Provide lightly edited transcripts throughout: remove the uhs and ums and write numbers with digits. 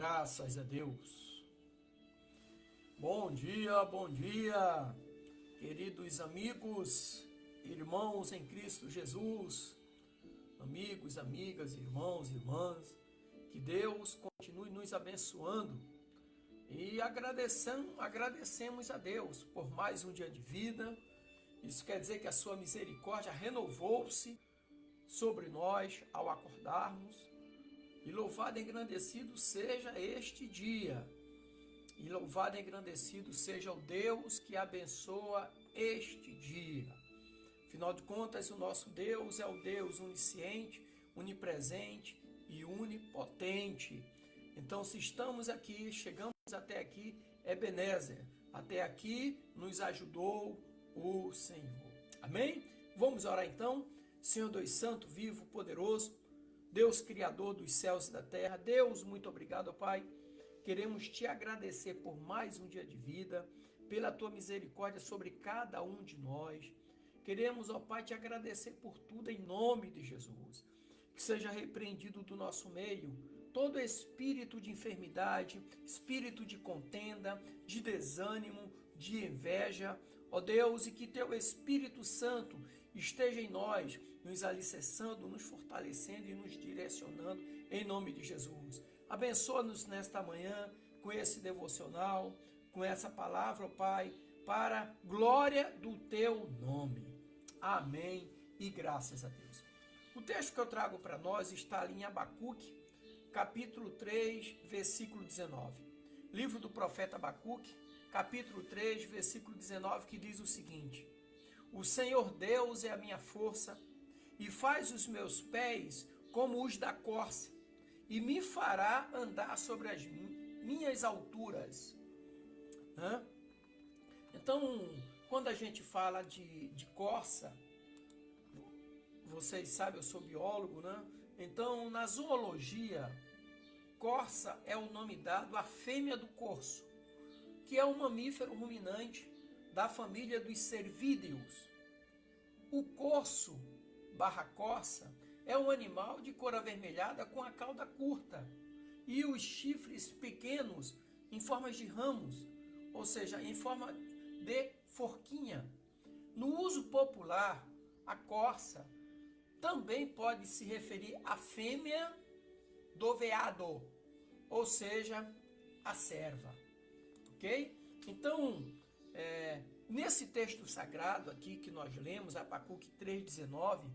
Graças a Deus. Bom dia, queridos amigos, irmãos em Cristo Jesus, amigos, amigas, irmãos, irmãs, que Deus continue nos abençoando e agradecemos a Deus por mais um dia de vida. Isso quer dizer que a sua misericórdia renovou-se sobre nós ao acordarmos. E louvado e engrandecido seja este dia. E louvado e engrandecido seja o Deus que abençoa este dia. Afinal de contas, o nosso Deus é o Deus onisciente, onipresente e onipotente. Então, se estamos aqui, chegamos até aqui, Ebenezer. Até aqui nos ajudou o Senhor. Amém? Vamos orar então. Senhor Deus Santo, vivo, poderoso, Deus Criador dos céus e da terra, Deus, muito obrigado, Pai. Queremos te agradecer por mais um dia de vida, pela tua misericórdia sobre cada um de nós. Queremos, ó Pai, te agradecer por tudo em nome de Jesus. Que seja repreendido do nosso meio todo espírito de enfermidade, espírito de contenda, de desânimo, de inveja, ó Deus, e que teu Espírito Santo esteja em nós, nos alicerçando, nos fortalecendo e nos direcionando, em nome de Jesus. Abençoa-nos nesta manhã com esse devocional, com essa palavra, ó Pai, para glória do teu nome. Amém e graças a Deus. O texto que eu trago para nós está ali em Abacuque, capítulo 3, versículo 19. Livro do profeta Abacuque, capítulo 3, versículo 19, que diz o seguinte: O Senhor Deus é a minha força e faz os meus pés como os da corça e me fará andar sobre as minhas alturas. Então, quando a gente fala de corça, vocês sabem, eu sou biólogo, né? Então, na zoologia, corça é o nome dado à fêmea do corso, que é um mamífero ruminante da família dos cervídeos. O corso / corça é um animal de cor avermelhada com a cauda curta e os chifres pequenos em formas de ramos, ou seja, em forma de forquinha. No uso popular, a corça também pode se referir à fêmea do veado, ou seja, a serva. Ok? Então, nesse texto sagrado aqui que nós lemos, Abacuque 3,19,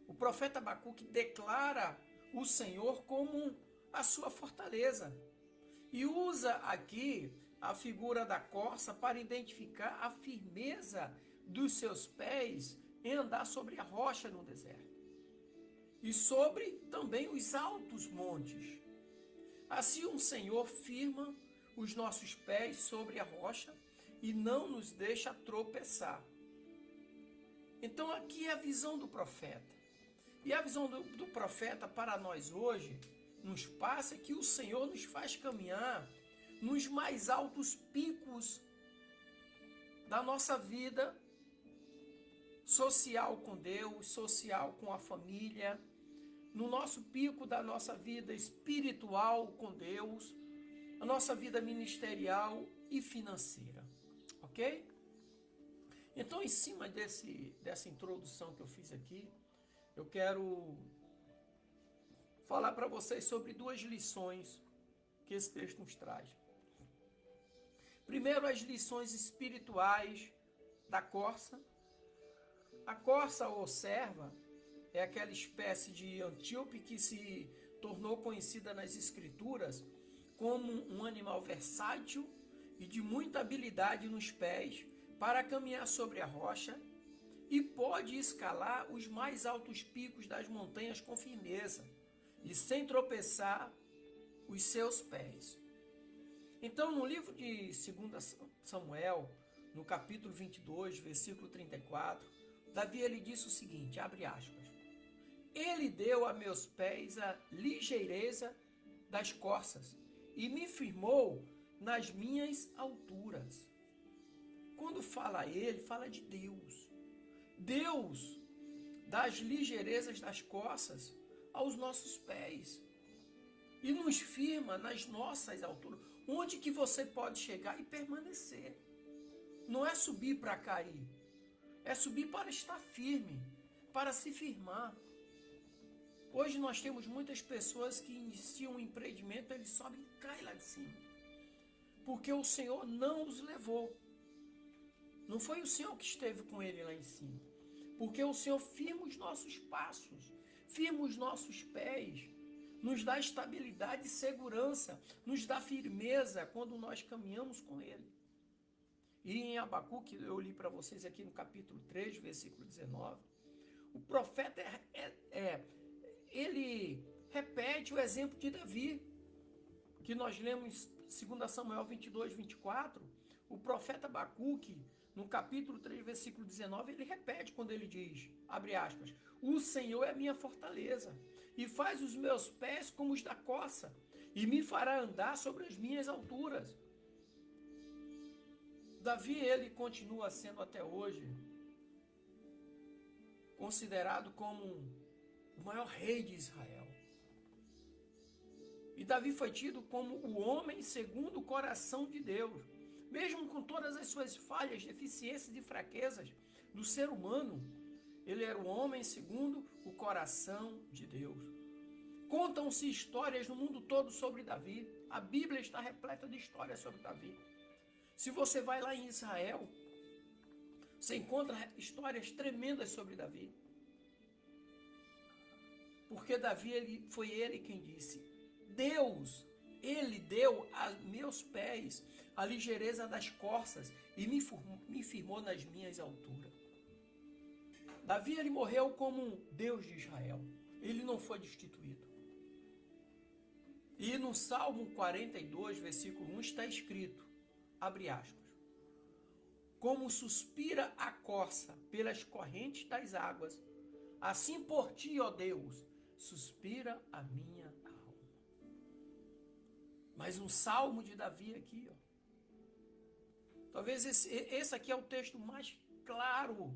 o profeta Abacuque declara o Senhor como a sua fortaleza e usa aqui a figura da corça para identificar a firmeza dos seus pés em andar sobre a rocha no deserto e sobre também os altos montes. Assim o Senhor firma os nossos pés sobre a rocha e não nos deixa tropeçar. Então aqui é a visão do profeta. E a visão do profeta para nós hoje nos passa que o Senhor nos faz caminhar nos mais altos picos da nossa vida social com Deus, social com a família, no nosso pico da nossa vida espiritual com Deus, a nossa vida ministerial e financeira, ok? Então, em cima dessa introdução que eu fiz aqui, eu quero falar para vocês sobre duas lições que esse texto nos traz. Primeiro, as lições espirituais da corça. A corça ou serva é aquela espécie de antílope que se tornou conhecida nas escrituras como um animal versátil e de muita habilidade nos pés para caminhar sobre a rocha e pode escalar os mais altos picos das montanhas com firmeza e sem tropeçar os seus pés. Então, no livro de 2 Samuel, no capítulo 22, versículo 34, Davi ele disse o seguinte, abre aspas: Ele deu a meus pés a ligeireza das corças e me firmou nas minhas alturas. Quando fala ele, fala de Deus. Deus dá as ligeirezas das corças aos nossos pés. e nos firma nas nossas alturas. Onde que você pode chegar e permanecer? Não é subir para cair, é subir para estar firme, para se firmar. Hoje nós temos muitas pessoas que iniciam um empreendimento, eles sobem e caem lá de cima, porque o Senhor não os levou. Não foi o Senhor que esteve com ele lá em cima, porque o Senhor firma os nossos passos, firma os nossos pés, nos dá estabilidade e segurança, nos dá firmeza quando nós caminhamos com ele. E em Abacuque, eu li para vocês aqui no capítulo 3, versículo 19, o profeta ele repete o exemplo de Davi, que nós lemos em 2 Samuel 22, 24, o profeta Abacuque, no capítulo 3, versículo 19, ele repete quando ele diz, abre aspas, o Senhor é minha fortaleza, e faz os meus pés como os da corça, e me fará andar sobre as minhas alturas. Davi, ele continua sendo até hoje considerado como o maior rei de Israel. E Davi foi tido como o homem segundo o coração de Deus. Mesmo com todas as suas falhas, deficiências e fraquezas do ser humano, ele era o homem segundo o coração de Deus. Contam-se histórias no mundo todo sobre Davi. A Bíblia está repleta de histórias sobre Davi. Se você vai lá em Israel, você encontra histórias tremendas sobre Davi. Porque Davi, foi ele quem disse, Deus, ele deu a meus pés a ligeireza das corças e me firmou nas minhas alturas. Davi, ele morreu como Deus de Israel. Ele não foi destituído. E no Salmo 42, versículo 1, está escrito, abre aspas, como suspira a corça pelas correntes das águas, assim por ti, ó Deus, suspira a minha alma. Mais um salmo de Davi aqui, ó. Talvez esse aqui é o texto mais claro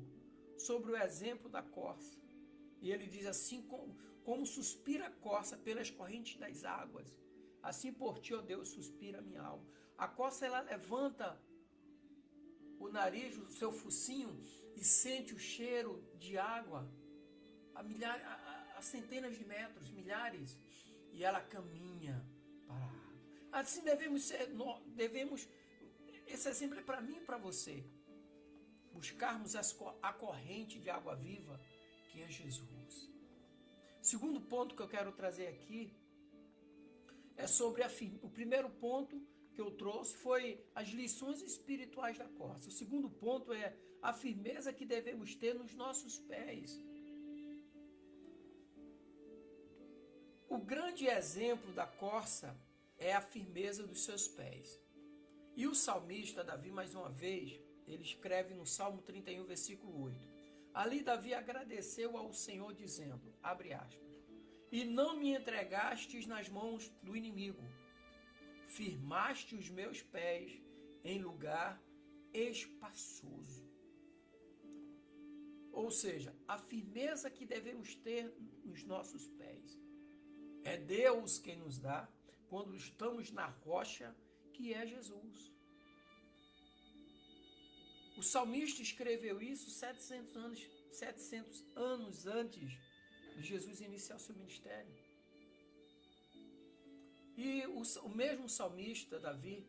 sobre o exemplo da corça. E ele diz assim, como suspira a corça pelas correntes das águas, assim por ti, ó Deus, suspira a minha alma. A corça, ela levanta o nariz, o seu focinho, e sente o cheiro de água a centenas de metros, milhares, e ela caminha para a água. Assim esse exemplo é para mim e para você, buscarmos a corrente de água viva, que é Jesus. Segundo ponto que eu quero trazer aqui, é sobre o primeiro ponto que eu trouxe foi as lições espirituais da corça. O segundo ponto é a firmeza que devemos ter nos nossos pés. O grande exemplo da corça é a firmeza dos seus pés. E o salmista Davi, mais uma vez, ele escreve no Salmo 31, versículo 8. Ali Davi agradeceu ao Senhor dizendo, abre aspas, e não me entregastes nas mãos do inimigo, firmaste os meus pés em lugar espaçoso. Ou seja, a firmeza que devemos ter nos nossos pés. É Deus quem nos dá quando estamos na rocha que é Jesus. O salmista escreveu isso 700 anos antes de Jesus iniciar o seu ministério. E o mesmo salmista, Davi,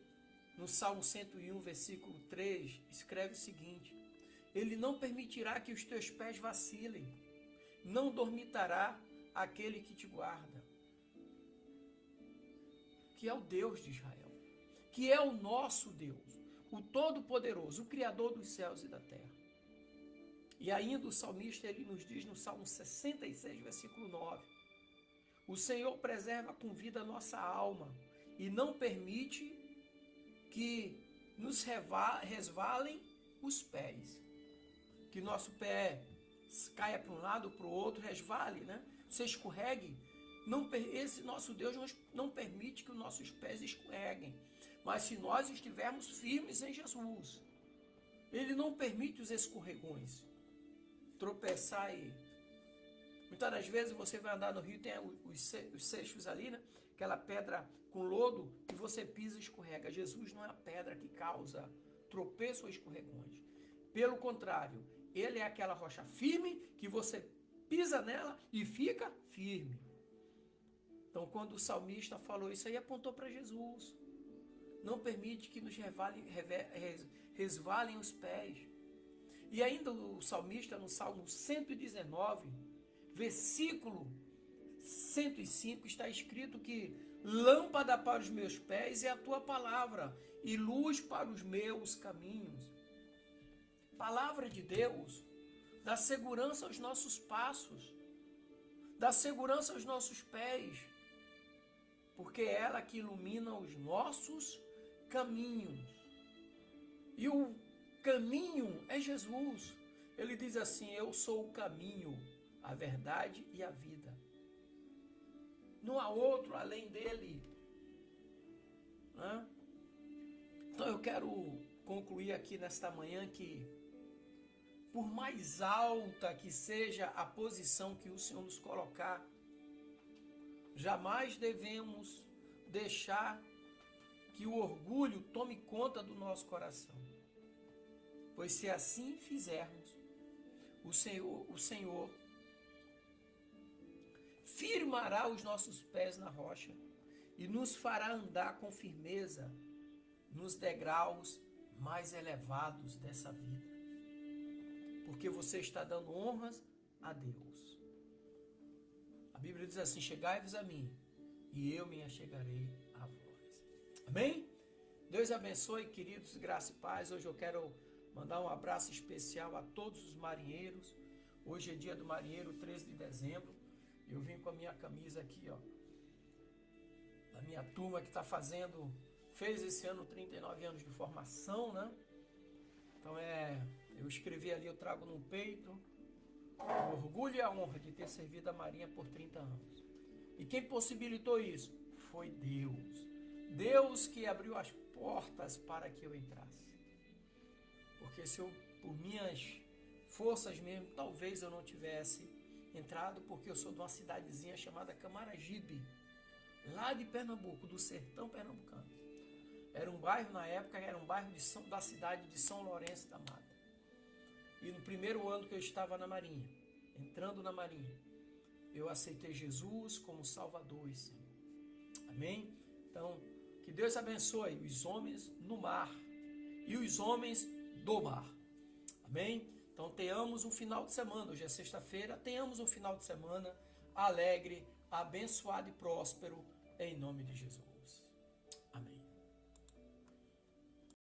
no Salmo 101, versículo 3, escreve o seguinte, ele não permitirá que os teus pés vacilem, não dormitará aquele que te guarda, que é o Deus de Israel, que é o nosso Deus, o Todo-Poderoso, o Criador dos céus e da terra. E ainda o salmista, ele nos diz no Salmo 66, versículo 9, o Senhor preserva com vida a nossa alma e não permite que nos resvalem os pés. Que nosso pé caia para um lado ou para o outro, resvale, né? Você escorregue. Esse nosso Deus não permite que os nossos pés escorreguem. Mas se nós estivermos firmes em Jesus, Ele não permite os escorregões. Tropeçar e... Muitas das vezes você vai andar no rio, tem os seixos ali, né? aquela pedra com lodo que você pisa e escorrega. Jesus não é a pedra que causa tropeço ou escorregões. Pelo contrário, ele é aquela rocha firme que você pisa nela e fica firme. Então, quando o salmista falou isso aí, apontou para Jesus. Não permite que nos resvalem os pés. E ainda o salmista, no Salmo 119, versículo 105, está escrito que lâmpada para os meus pés é a tua palavra e luz para os meus caminhos. Palavra de Deus dá segurança aos nossos passos, dá segurança aos nossos pés, porque é ela que ilumina os nossos caminhos. E o caminho é Jesus. Ele diz assim: eu sou o caminho, a verdade e a vida. Não há outro além dele. Né? Então eu quero concluir aqui nesta manhã que, por mais alta que seja a posição que o Senhor nos colocar, jamais devemos deixar que o orgulho tome conta do nosso coração. Pois se assim fizermos, o Senhor firmará os nossos pés na rocha e nos fará andar com firmeza nos degraus mais elevados dessa vida. Porque você está dando honras a Deus. A Bíblia diz assim: chegai-vos a mim e eu me achegarei a vós. Amém? Deus abençoe, queridos, graça e paz. Hoje eu quero mandar um abraço especial a todos os marinheiros. Hoje é dia do marinheiro, 13 de dezembro. Eu vim com a minha camisa aqui, ó, da minha turma que fez esse ano 39 anos de formação, né? Então eu escrevi ali, eu trago no peito o orgulho e a honra de ter servido a Marinha por 30 anos. E quem possibilitou isso? Foi Deus. Deus que abriu as portas para que eu entrasse. Porque se eu, por minhas forças mesmo, talvez eu não tivesse entrado, porque eu sou de uma cidadezinha chamada Camaragibe, lá de Pernambuco, do sertão pernambucano. Era um bairro, na época, da cidade de São Lourenço da Mata. E no primeiro ano que eu estava na Marinha, entrando na Marinha, eu aceitei Jesus como Salvador e Senhor. Amém? Então, que Deus abençoe os homens no mar e os homens do mar. Amém? Então, tenhamos um final de semana. Hoje é sexta-feira. Tenhamos um final de semana alegre, abençoado e próspero, em nome de Jesus.